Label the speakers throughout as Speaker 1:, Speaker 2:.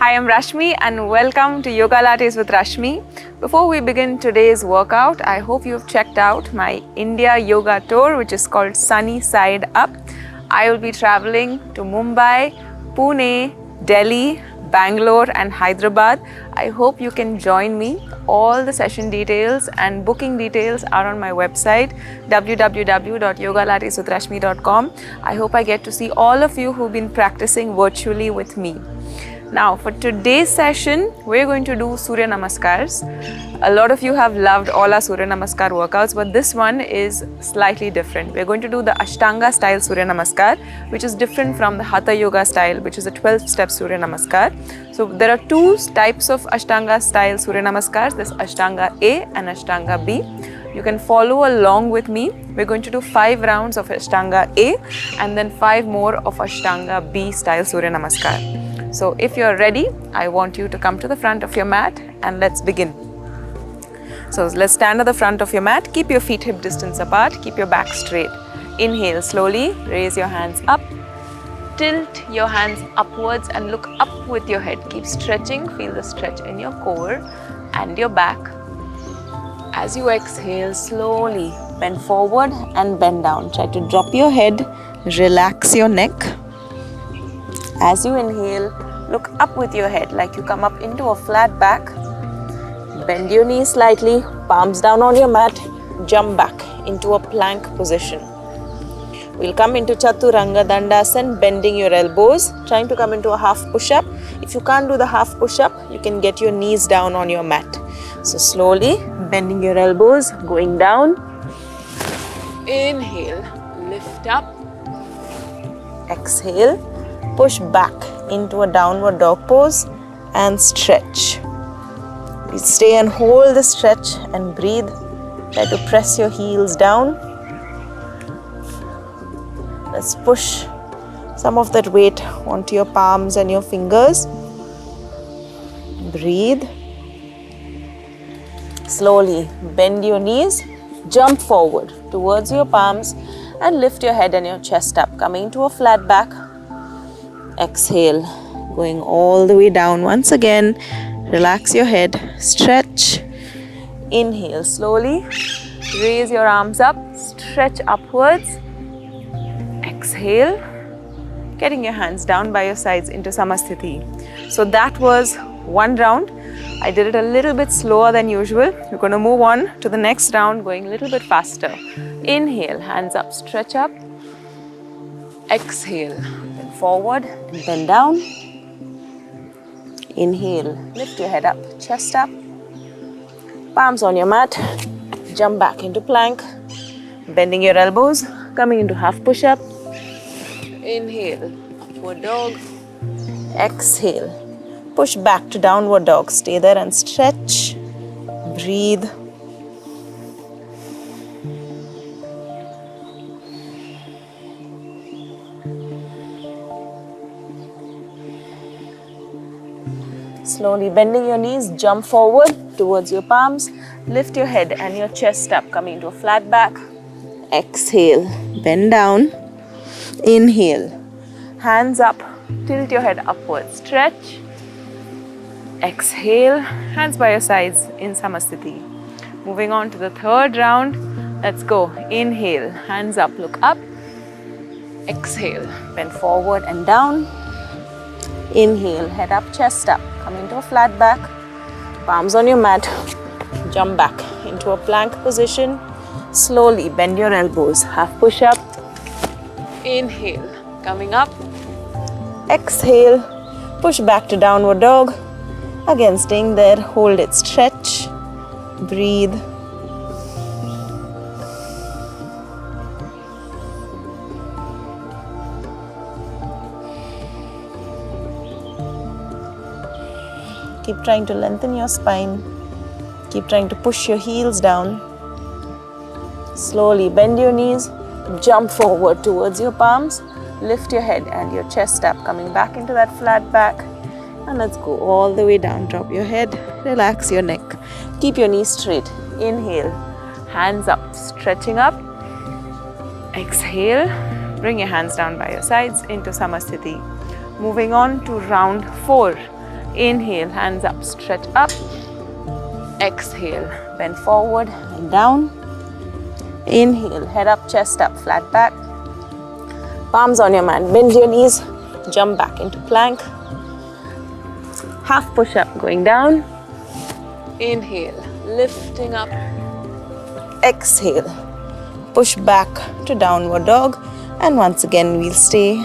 Speaker 1: Hi, I'm Rashmi and welcome to Yogalates with Rashmi. Before we begin today's workout, I hope you've checked out my India yoga tour, which is called Sunny Side Up. I will be traveling to Mumbai, Pune, Delhi, Bangalore and Hyderabad. I hope you can join me. All the session details and booking details are on my website www.yogalateswithrashmi.com. I hope I get to see all of you who've been practicing virtually with me. Now for today's session, we're going to do Surya Namaskars. A lot of you have loved all our Surya Namaskar workouts, but this one is slightly different. We're going to do the Ashtanga style Surya Namaskar, which is different from the Hatha Yoga style, which is a 12-step Surya Namaskar. So there are two types of Ashtanga style Surya Namaskars. There's Ashtanga A and Ashtanga B. You can follow along with me. We're going to do 5 rounds of Ashtanga A and then 5 more of Ashtanga B style Surya Namaskar. So if you're ready, I want you to come to the front of your mat and let's begin. So let's stand at the front of your mat. Keep your feet hip distance apart. Keep your back straight. Inhale slowly. Raise your hands up. Tilt your hands upwards and look up with your head. Keep stretching. Feel the stretch in your core and your back. As you exhale, slowly bend forward and bend down. Try to drop your head. Relax your neck. As you inhale, look up with your head like you come up into a flat back. Bend your knees slightly, palms down on your mat, jump back into a plank position. We'll come into Chaturanga Dandasana, bending your elbows, trying to come into a half push-up. If you can't do the half push-up, you can get your knees down on your mat. So slowly, bending your elbows, going down. Inhale, lift up. Exhale. Push back into a downward dog pose and stretch. Please stay and hold the stretch and breathe. Try to press your heels down. Let's push some of that weight onto your palms and your fingers. Breathe. Slowly bend your knees, jump forward towards your palms and lift your head and your chest up, coming to a flat back. Exhale, going all the way down once again. Relax your head, stretch. Inhale slowly, raise your arms up, stretch upwards. Exhale, getting your hands down by your sides into Samasthiti. So that was one round. I did it a little bit slower than usual. We're going to move on to the next round, going a little bit faster. Inhale, hands up, stretch up. Exhale, bend forward and bend down. Inhale, lift your head up, chest up. Palms on your mat, jump back into plank. Bending your elbows, coming into half push-up. Inhale, upward dog. Exhale, push back to downward dog. Stay there and stretch. Breathe. Slowly bending your knees, jump forward towards your palms. Lift your head and your chest up, coming to a flat back. Exhale, bend down. Inhale, hands up, tilt your head upwards, stretch. Exhale, hands by your sides in Samasthiti. Moving on to the third round. Let's go. Inhale, hands up, look up. Exhale, bend forward and down. Inhale, head up, chest up. Come into a flat back, palms on your mat, jump back into a plank position. Slowly bend your elbows, half push up. Inhale, coming up. Exhale, push back to downward dog. Again, staying there, hold it, stretch, breathe. Keep trying to lengthen your spine. Keep trying to push your heels down. Slowly bend your knees. Jump forward towards your palms. Lift your head and your chest up, coming back into that flat back. And let's go all the way down. Drop your head. Relax your neck. Keep your knees straight. Inhale. Hands up. Stretching up. Exhale. Bring your hands down by your sides into Samasthiti. Moving on to round 4. Inhale, hands up, stretch up. Exhale, bend forward and down. Inhale, head up, chest up, flat back. Palms on your mat, bend your knees, jump back into plank. Half push up, going down. Inhale, lifting up. Exhale, push back to downward dog. And once again, we'll stay,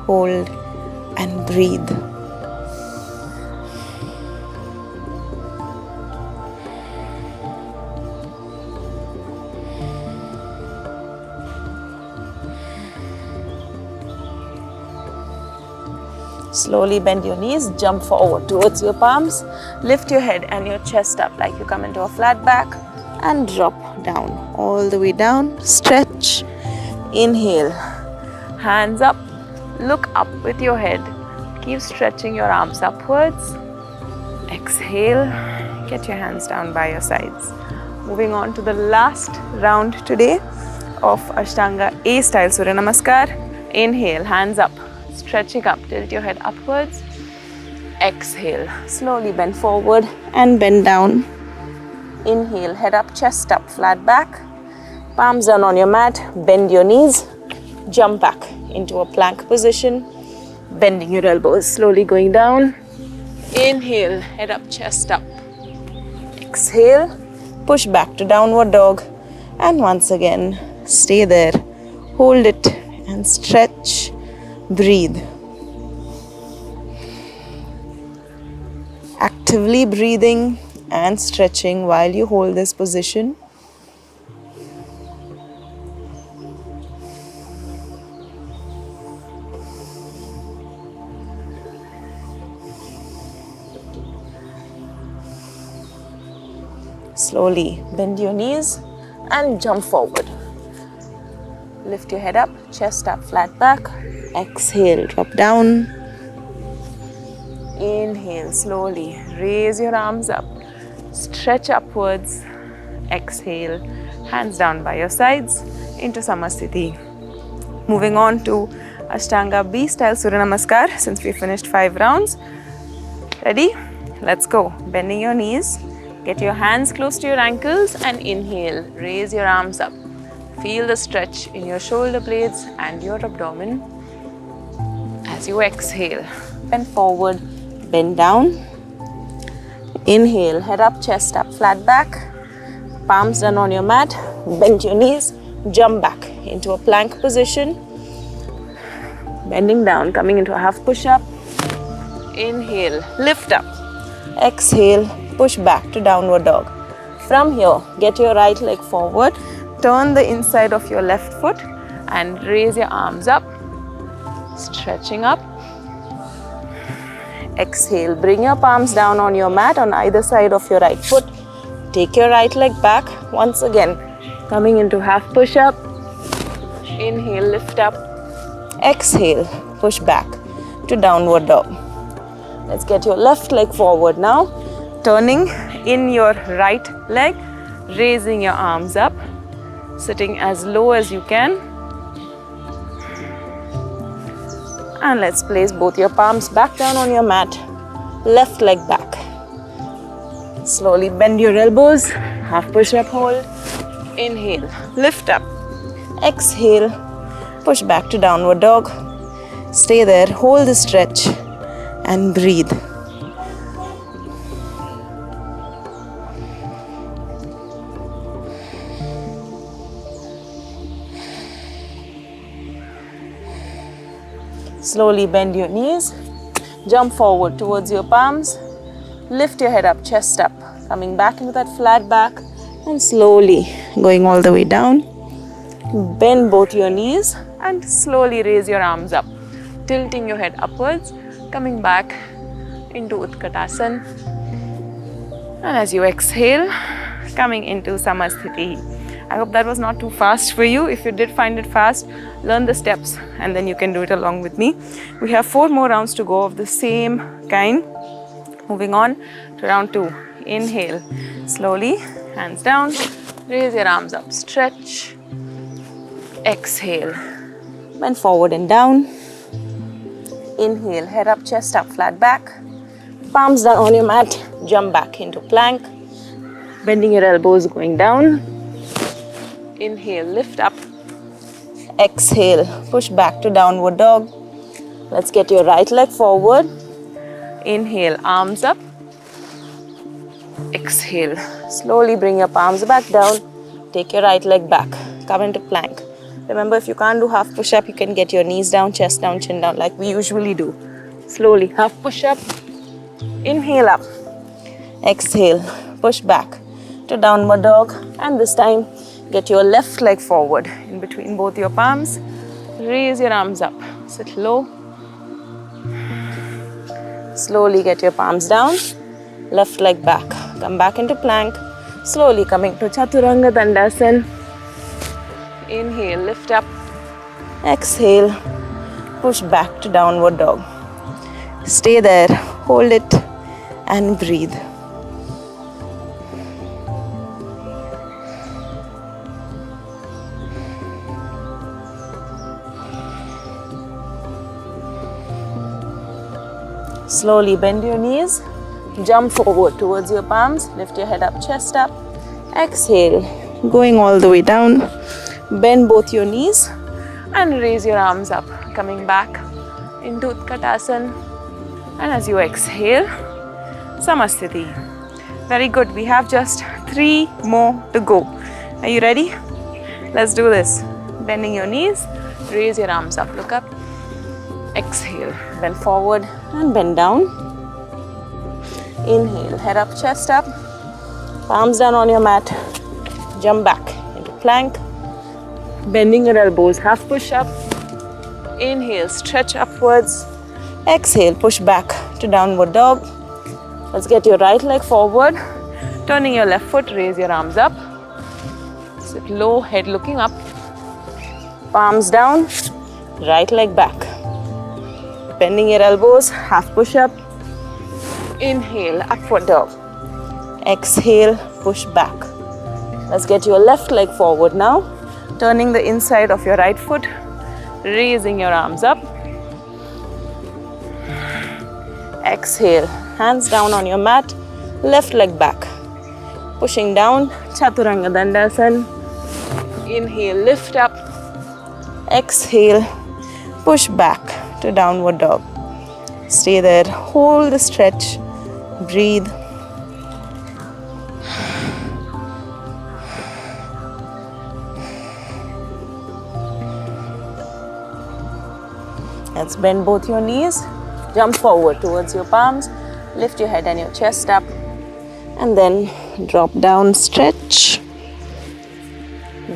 Speaker 1: hold, and breathe. Slowly bend your knees, jump forward towards your palms, lift your head and your chest up like you come into a flat back and drop down, all the way down, stretch. Inhale, hands up, look up with your head, keep stretching your arms upwards. Exhale, get your hands down by your sides. Moving on to the last round today of Ashtanga A style Surya Namaskar. Inhale, hands up. Stretching up, tilt your head upwards. Exhale, slowly bend forward and bend down. Inhale, head up, chest up, flat back. Palms down on your mat, bend your knees, jump back into a plank position, bending your elbows, slowly going down. Inhale, head up, chest up. Exhale, push back to downward dog. And once again, stay there, hold it and stretch. Breathe. Actively breathing and stretching while you hold this position. Slowly bend your knees and jump forward. Lift your head up, chest up, flat back. Exhale, drop down. Inhale, slowly raise your arms up, stretch upwards. Exhale, hands down by your sides into Samasthiti. Moving on to Ashtanga B style Surya Namaskar since we finished 5 rounds. Ready? Let's go. Bending your knees, get your hands close to your ankles and inhale, raise your arms up. Feel the stretch in your shoulder blades and your abdomen. As you exhale, bend forward, bend down. Inhale, head up, chest up, flat back. Palms down on your mat, bend your knees, jump back into a plank position. Bending down, coming into a half push-up. Inhale, lift up. Exhale, push back to downward dog. From here, get your right leg forward. Turn the inside of your left foot and raise your arms up, stretching up. Exhale, bring your palms down on your mat on either side of your right foot. Take your right leg back. Once again, coming into half push-up. Inhale, lift up. Exhale, push back to downward dog. Let's get your left leg forward now. Turning in your right leg, raising your arms up. Sitting as low as you can. And let's place both your palms back down on your mat. Left leg back. Slowly bend your elbows. Half push-up hold. Inhale, lift up. Exhale, push back to downward dog. Stay there, hold the stretch and breathe. Slowly bend your knees, jump forward towards your palms, lift your head up, chest up, coming back into that flat back and slowly going all the way down. Bend both your knees and slowly raise your arms up, tilting your head upwards, coming back into Utkatasana. And as you exhale, coming into Samasthiti. I hope that was not too fast for you. If you did find it fast, learn the steps and then you can do it along with me. We have 4 more rounds to go of the same kind. Moving on to round 2. Inhale, slowly, hands down, raise your arms up, stretch. Exhale, bend forward and down. Inhale, head up, chest up, flat back. Palms down on your mat, jump back into plank. Bending your elbows, going down. Inhale, lift up. Exhale, push back to downward dog. Let's get your right leg forward. Inhale, arms up. Exhale, slowly bring your palms back down. Take your right leg back. Come into plank. Remember, if you can't do half push-up, you can get your knees down, chest down, chin down like we usually do. Slowly, half push-up. Inhale up. Exhale, push back to downward dog. And this time, get your left leg forward in between both your palms. Raise your arms up. Sit low. Slowly get your palms down. Left leg back. Come back into plank. Slowly coming to Chaturanga Dandasana. Inhale, lift up. Exhale, push back to downward dog. Stay there, hold it and breathe. Slowly bend your knees, jump forward towards your palms, lift your head up, chest up. Exhale, going all the way down. Bend both your knees and raise your arms up, coming back into Utkatasana. And as you exhale, Samasthiti. Very good. We have just 3 more to go. Are you ready? Let's do this. Bending your knees, raise your arms up, look up. Exhale, bend forward and bend down. Inhale, head up, chest up. Palms down on your mat. Jump back into plank. Bending your elbows, half push up. Inhale, stretch upwards. Exhale, push back to downward dog. Let's get your right leg forward. Turning your left foot, raise your arms up. Sit low, head looking up. Palms down, right leg back. Bending your elbows, half push up. Inhale, upward dog. Exhale, push back. Let's get your left leg forward now. Turning the inside of your right foot, raising your arms up. Exhale, hands down on your mat, left leg back. Pushing down, Chaturanga Dandasana. Inhale, lift up. Exhale, push back to downward dog. Stay there, hold the stretch, breathe. Let's bend both your knees, jump forward towards your palms, lift your head and your chest up, and then drop down, stretch.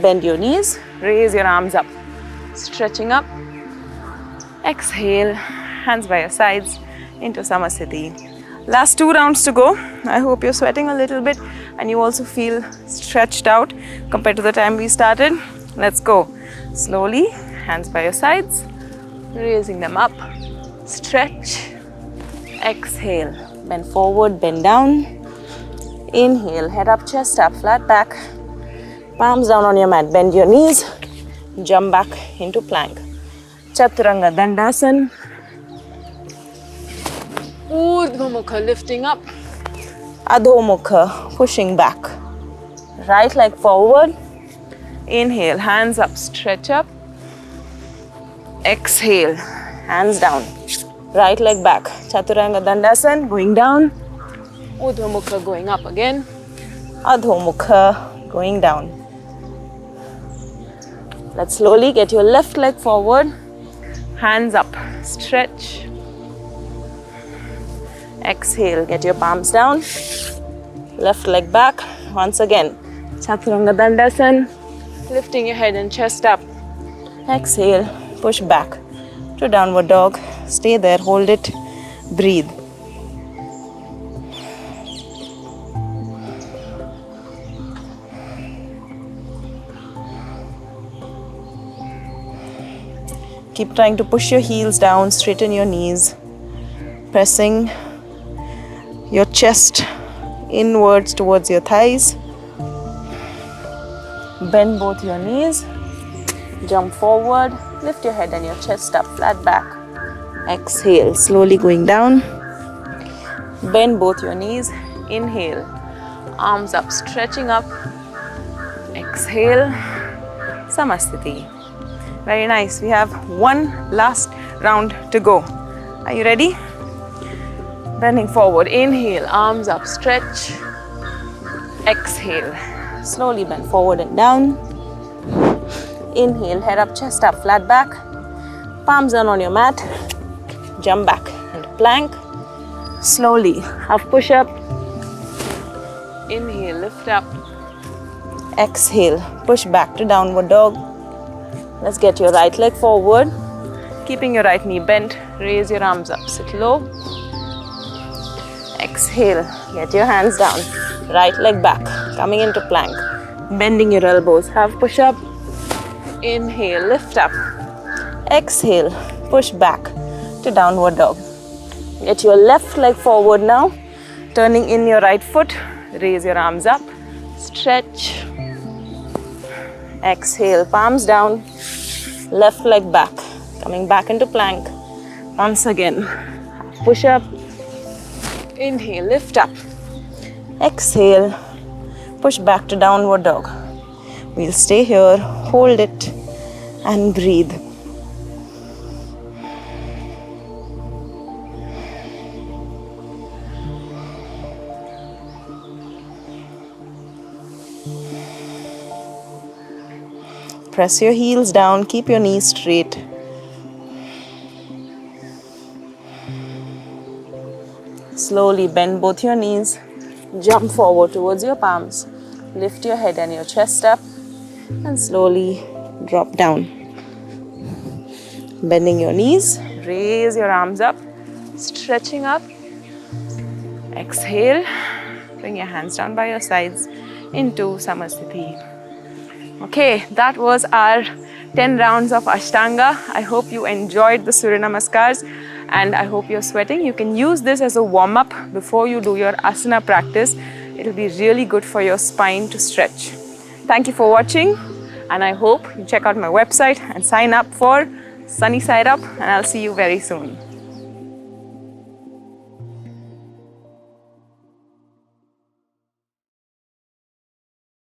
Speaker 1: Bend your knees, raise your arms up, stretching up. Exhale, hands by your sides into Samasthiti. Last 2 rounds to go. I hope you're sweating a little bit and you also feel stretched out compared to the time we started. Let's go. Slowly, hands by your sides. Raising them up, stretch, exhale, bend forward, bend down, inhale, head up, chest up, flat back, palms down on your mat, bend your knees, jump back into plank. Chaturanga Dandasana, Urdhva Mukha lifting up, Adho Mukha pushing back, right leg forward, inhale, hands up, stretch up. Exhale, hands down, right leg back, Chaturanga Dandasana, going down, Urdhva Mukha going up again, Adho Mukha going down. Let's slowly get your left leg forward, hands up, stretch. Exhale, get your palms down, left leg back, once again, Chaturanga Dandasana, lifting your head and chest up. Exhale, push back to downward dog. Stay there, hold it, breathe. Keep trying to push your heels down, straighten your knees, pressing your chest inwards towards your thighs. Bend both your knees, jump forward. Lift your head and your chest up, flat back. Exhale, slowly going down. Bend both your knees. Inhale, arms up, stretching up. Exhale, Samasthiti. Very nice. We have one last round to go. Are you ready? Bending forward. Inhale, arms up, stretch. Exhale, slowly bend forward and down. Inhale, head up, chest up, flat back. Palms down on your mat. Jump back into plank. Slowly, half push up. Inhale, lift up. Exhale, push back to downward dog. Let's get your right leg forward. Keeping your right knee bent, raise your arms up, sit low. Exhale, get your hands down. Right leg back, coming into plank. Bending your elbows, half push up. Inhale, lift up. Exhale, push back to downward dog. Get your left leg forward now. Turning in your right foot, raise your arms up. Stretch. Exhale, palms down. Left leg back, coming back into plank. Once again, push up. Inhale, lift up. Exhale, push back to downward dog. We'll stay here, hold it, and breathe. Press your heels down, keep your knees straight. Slowly bend both your knees, jump forward towards your palms, lift your head and your chest up, and slowly drop down. Bending your knees, raise your arms up, stretching up. Exhale, bring your hands down by your sides into Samasthiti. Okay, that was our 10 rounds of Ashtanga. I hope you enjoyed the Surya Namaskars and I hope you're sweating. You can use this as a warm-up before you do your asana practice. It'll be really good for your spine to stretch. Thank you for watching and I hope you check out my website and sign up for Sunny Side Up and I'll see you very soon.